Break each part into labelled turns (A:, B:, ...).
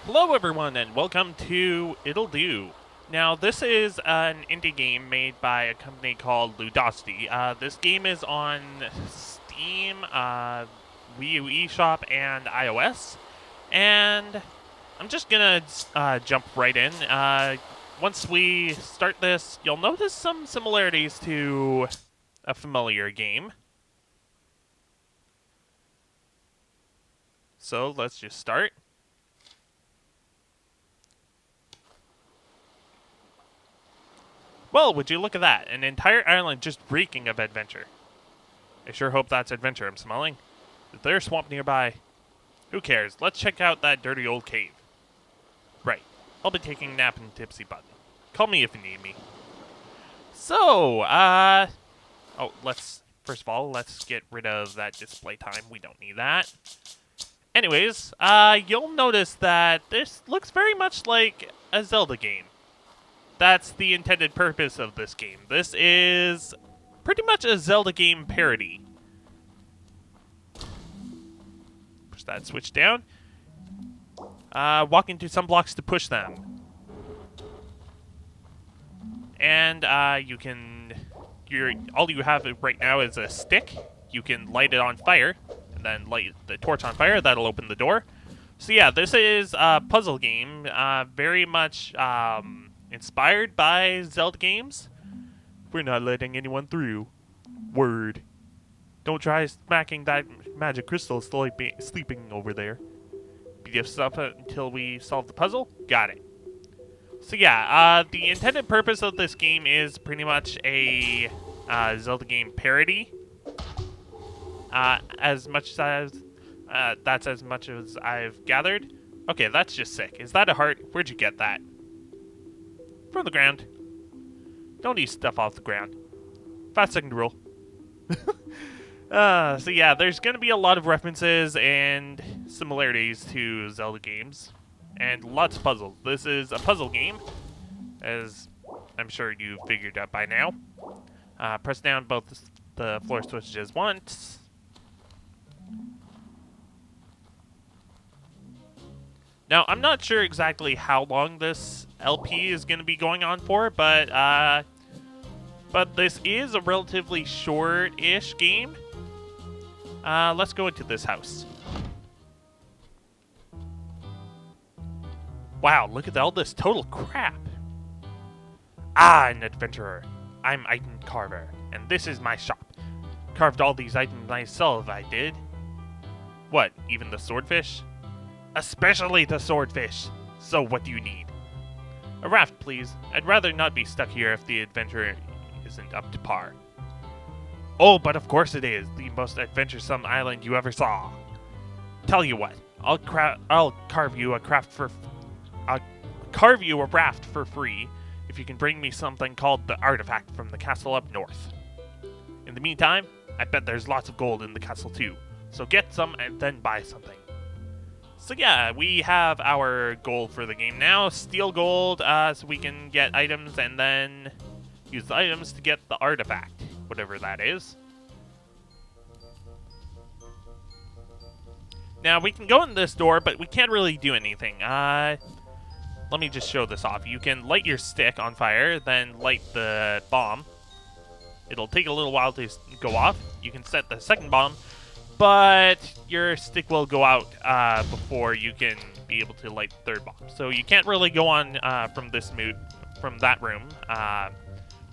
A: Hello everyone and welcome to Ittle. Now this is an indie game made by a company called Ludosity. This game is on Steam, Wii U eShop, and iOS. And I'm just gonna jump right in. Once we start this, you'll notice some similarities to a familiar game. So let's just start. Well, would you look at that? An entire island just reeking of adventure. I sure hope that's adventure I'm smelling. Is there a swamp nearby? Who cares? Let's check out that dirty old cave. Right. I'll be taking a nap in Tipsy Button. Call me if you need me. So, first of all, let's get rid of that display time. We don't need that. Anyways, you'll notice that this looks very much like a Zelda game. That's the intended purpose of this game. This is pretty much a Zelda game parody. Push that switch down. Walk into some blocks to push them. And you can... all you have right now is a stick. You can light it on fire, and then light the torch on fire. That'll open the door. So yeah, this is a puzzle game, very much inspired by Zelda games. We're not letting anyone through. Word. Don't try smacking that magic crystal sleeping over there. Beat us up until we solve the puzzle? Got it. So yeah, the intended purpose of this game is pretty much a Zelda game parody. As much as that's as much as I've gathered. Okay, that's just sick. Is that a heart? Where'd you get that? From the ground. Don't eat stuff off the ground. 5-second rule. So yeah, there's going to be a lot of references and similarities to Zelda games. And lots of puzzles. This is a puzzle game, as I'm sure you figured out by now. Press down both the floor switches once. Now, I'm not sure exactly how long this LP is going to be going on for, but this is a relatively short-ish game. Let's go into this house. Wow, look at all this total crap. An adventurer. I'm Item Carver, and this is my shop. Carved all these items myself, I did. What, even the swordfish? Especially the swordfish. So what do you need? A raft, please. I'd rather not be stuck here if the adventure isn't up to par. Oh, but of course it is. The most adventuresome island you ever saw. Tell you what, I'll carve you a raft for free if you can bring me something called the artifact from the castle up north. In the meantime, I bet there's lots of gold in the castle too. So get some and then buy something. So yeah, we have our goal for the game now. Steal gold so we can get items and then use the items to get the artifact, whatever that is. Now, we can go in this door, but we can't really do anything. Let me just show this off. You can light your stick on fire, then light the bomb. It'll take a little while to go off. You can set the second bomb, but your stick will go out before you can be able to light the third bomb. So you can't really go on from that room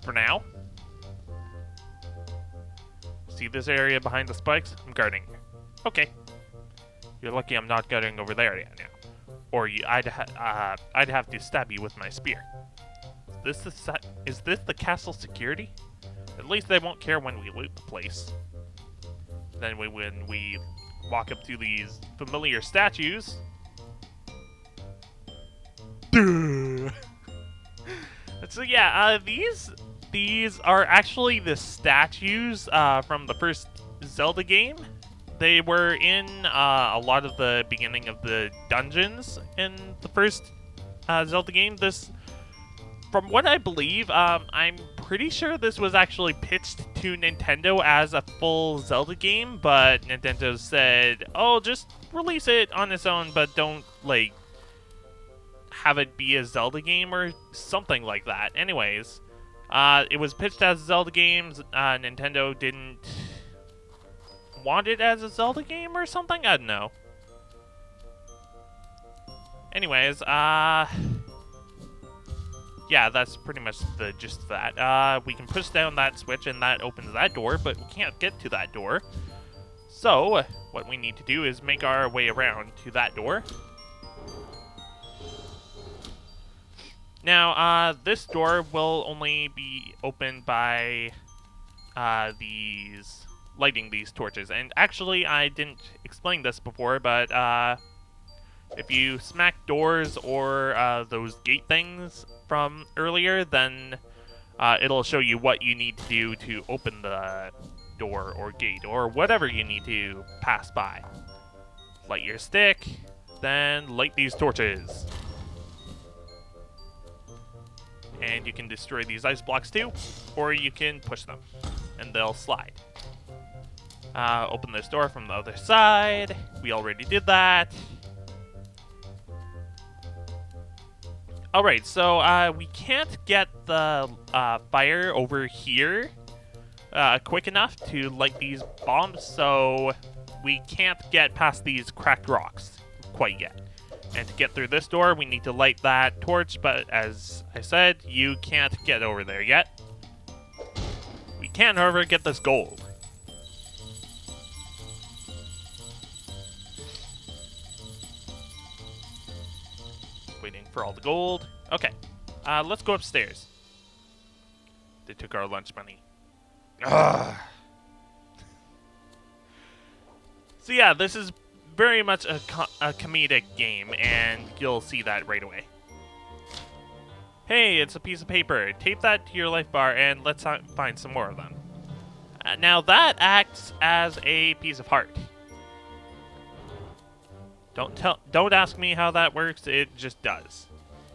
A: for now. See this area behind the spikes? I'm guarding. Okay. You're lucky I'm not guarding over there yet now. Or I'd have to stab you with my spear. Is this the castle security? At least they won't care when we loot the place. Then when we walk up to these familiar statues. So yeah, these are actually the statues from the first Zelda game. They were in a lot of the beginning of the dungeons in the first Zelda game. From what I believe, I'm pretty sure this was actually pitched to Nintendo as a full Zelda game, but Nintendo said, oh, just release it on its own, but don't, have it be a Zelda game or something like that. Anyways, it was pitched as a Zelda game. Nintendo didn't want it as a Zelda game or something? I don't know. Anyways, yeah, that's pretty much the gist of that. We can push down that switch and that opens that door, but we can't get to that door. So, what we need to do is make our way around to that door. Now, this door will only be opened by lighting these torches. And actually, I didn't explain this before, but if you smack doors or those gate things from earlier, then it'll show you what you need to do to open the door or gate or whatever you need to pass by. Light your stick, then light these torches. And you can destroy these ice blocks too, or you can push them, and they'll slide. Open this door from the other side. We already did that. Alright, so we can't get the fire over here quick enough to light these bombs, so we can't get past these cracked rocks quite yet. And to get through this door, we need to light that torch, but as I said, you can't get over there yet. We can, however, get this gold. Waiting for all the gold. Okay, let's go upstairs. They took our lunch money. Ugh. So yeah, this is very much a comedic game, and you'll see that right away. Hey, it's a piece of paper. Tape that to your life bar, and let's find some more of them. Now that acts as a piece of heart. Don't ask me how that works. It just does.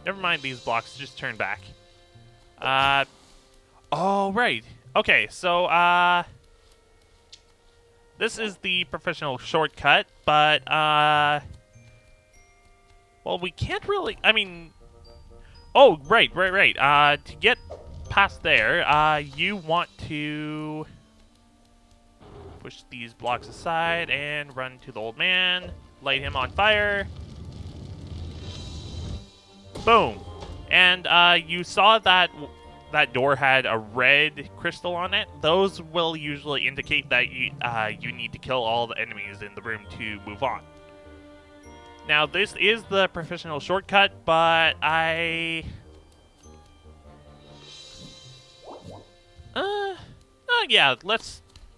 A: Never mind these blocks. Just turn back. Oh right. Okay, so this is the professional shortcut, but well, we can't really. I mean, oh right. To get past there, you want to push these blocks aside and run to the old man. Light him on fire. Boom. And you saw that that door had a red crystal on it. Those will usually indicate that you need to kill all the enemies in the room to move on. Now, this is the professional shortcut, but yeah,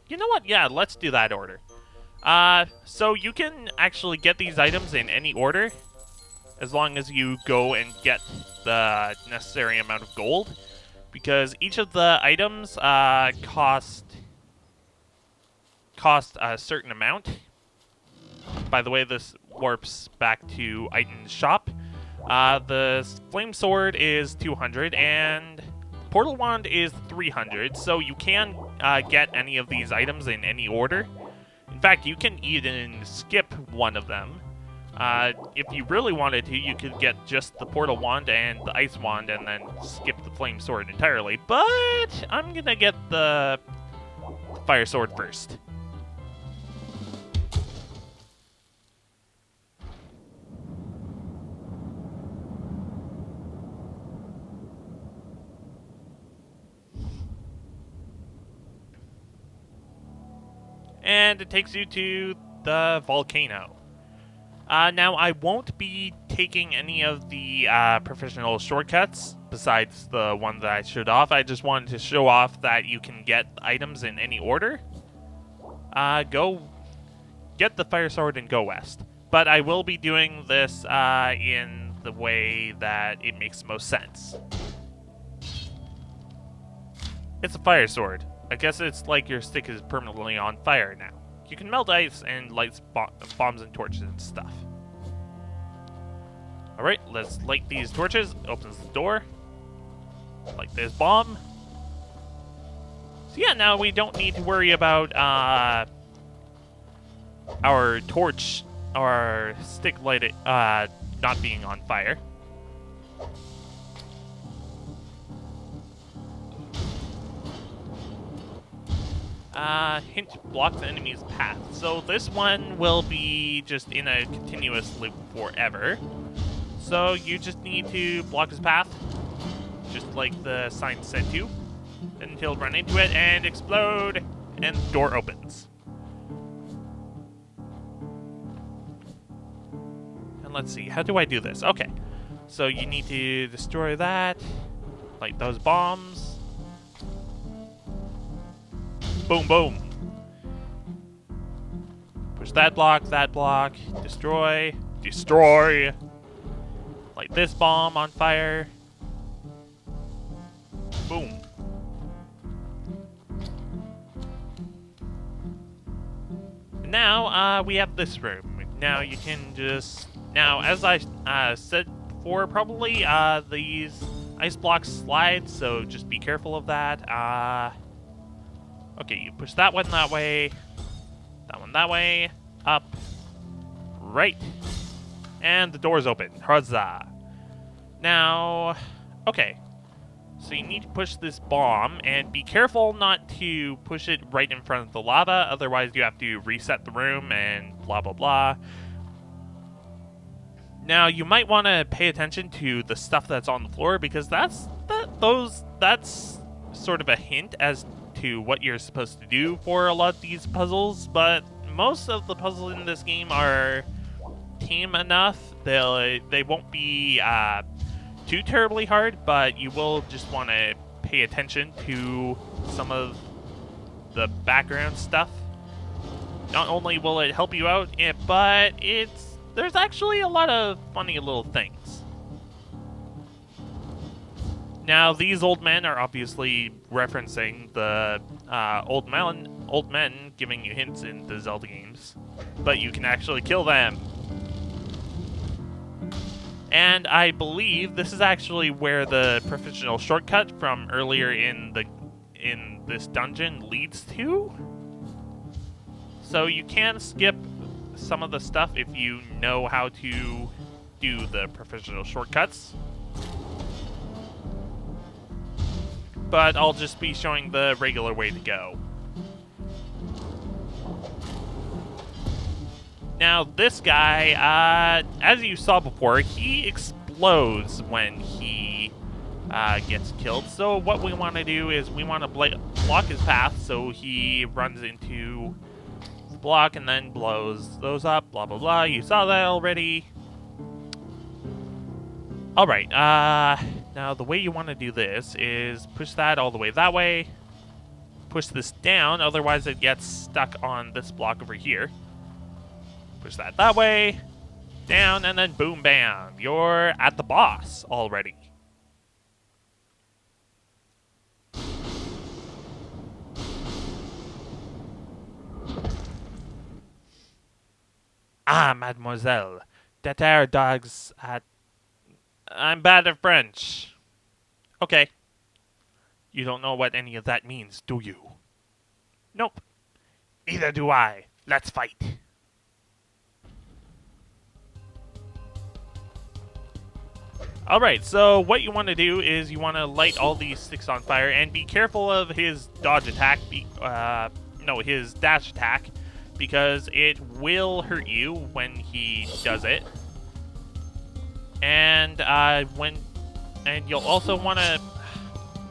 A: you know what? Yeah, let's do that order. So you can actually get these items in any order, as long as you go and get the necessary amount of gold, because each of the items cost a certain amount. By the way, this warps back to Item's shop. The flame sword is 200 and portal wand is 300, so you can get any of these items in any order. In fact, you can even skip one of them. If you really wanted to, you could get just the portal wand and the ice wand and then skip the flame sword entirely. But I'm gonna get the fire sword first. And it takes you to the volcano. Now, I won't be taking any of the professional shortcuts besides the one that I showed off. I just wanted to show off that you can get items in any order. Go get the fire sword and go west. But I will be doing this in the way that it makes the most sense. It's a fire sword. I guess it's like your stick is permanently on fire now. You can melt ice and light bombs and torches and stuff. Alright, let's light these torches. Opens the door. Light this bomb. So yeah, now we don't need to worry about our torch, our stick lighted, not being on fire. Hint blocks the enemy's path. So this one will be just in a continuous loop forever. So you just need to block his path, just like the sign said to, and he'll run into it and explode, and the door opens. And let's see, how do I do this? Okay, so you need to destroy that, like those bombs. Boom, boom. Push that block, destroy, destroy. Light this bomb on fire. Boom. Now, we have this room. Now you can just... Now, as I said before, probably these ice blocks slide, so just be careful of that. Okay, you push that one that way, that one that way, up, right, and the door's open. Huzzah! Now, okay, so you need to push this bomb, and be careful not to push it right in front of the lava, otherwise you have to reset the room and blah blah blah. Now, you might want to pay attention to the stuff that's on the floor, because that's sort of a hint as to what you're supposed to do for a lot of these puzzles, but most of the puzzles in this game are tame enough. They won't be too terribly hard, but you will just want to pay attention to some of the background stuff. Not only will it help you out, but there's actually a lot of funny little things. Now, these old men are obviously referencing the old men giving you hints in the Zelda games, but you can actually kill them. And I believe this is actually where the professional shortcut from earlier in this dungeon leads to. So you can skip some of the stuff if you know how to do the professional shortcuts. But I'll just be showing the regular way to go. Now, this guy, as you saw before, he explodes when he gets killed. So what we want to do is we want to block his path so he runs into the block and then blows those up, blah, blah, blah. You saw that already. Alright, now the way you want to do this is push that all the way that way. Push this down, otherwise it gets stuck on this block over here. Push that way, down, and then boom, bam. You're at the boss already. Ah, mademoiselle, that are dogs at... I'm bad at French. Okay. You don't know what any of that means, do you? Nope. Neither do I. Let's fight. Alright, so what you want to do is you want to light all these sticks on fire and be careful of his dodge attack, his dash attack, because it will hurt you when he does it. And you'll also want to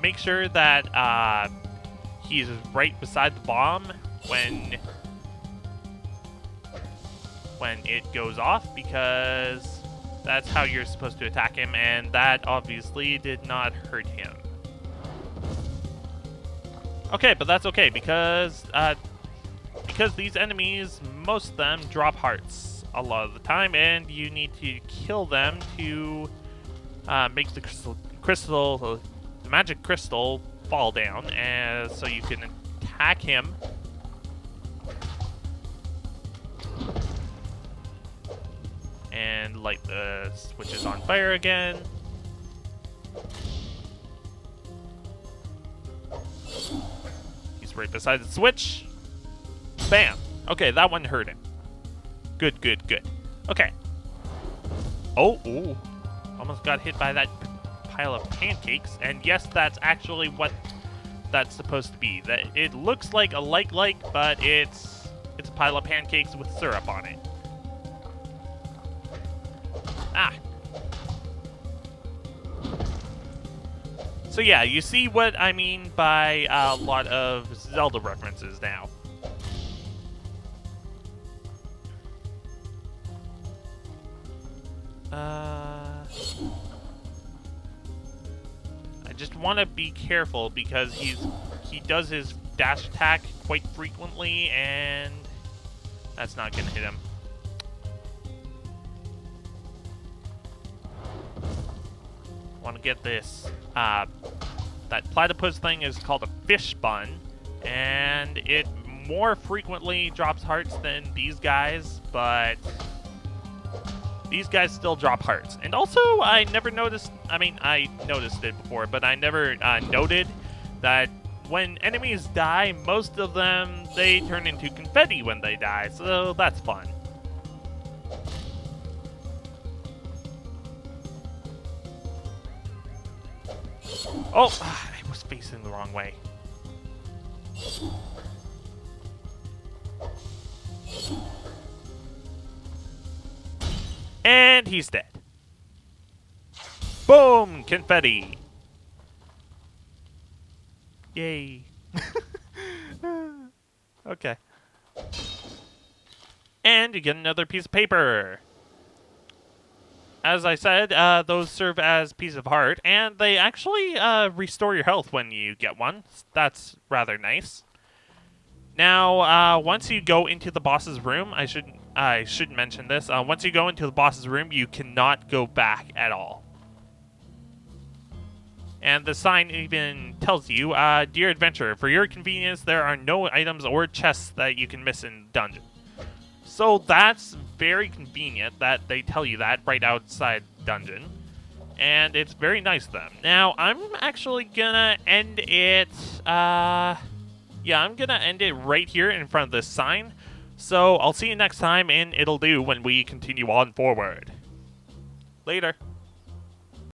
A: make sure that he's right beside the bomb when it goes off, because that's how you're supposed to attack him, and that obviously did not hurt him. Okay, but that's okay, because these enemies, most of them drop hearts a lot of the time, and you need to kill them to make the magic crystal fall down, and so you can attack him. And light the switches on fire again. He's right beside the switch. Bam! Okay, that one hurt him. Good, good, good. Okay. Oh, ooh. Almost got hit by that pile of pancakes, and yes, that's actually what that's supposed to be. That it looks like a like, but it's a pile of pancakes with syrup on it. Ah. So yeah, you see what I mean by a lot of Zelda references now. I just want to be careful because he does his dash attack quite frequently, and that's not gonna hit him. Want to get this. That platypus thing is called a fish bun, and it more frequently drops hearts than these guys, but these guys still drop hearts. And also, I never noticed, I mean, I noticed it before, but I never noted that when enemies die, most of them, they turn into confetti when they die, so that's fun. Oh, I was facing the wrong way. And he's dead. Boom! Confetti. Yay. Okay. And you get another piece of paper. As I said, those serve as piece of heart, and they actually restore your health when you get one. That's rather nice. Now, once you go into the boss's room, I should mention this. Once you go into the boss's room, you cannot go back at all. And the sign even tells you, Dear Adventurer, for your convenience, there are no items or chests that you can miss in the dungeon. So that's very convenient that they tell you that right outside dungeon. And it's very nice of them. Now, I'm actually gonna end it, yeah, I'm gonna end it right here in front of this sign. So I'll see you next time in It'll Do when we continue on forward. Later.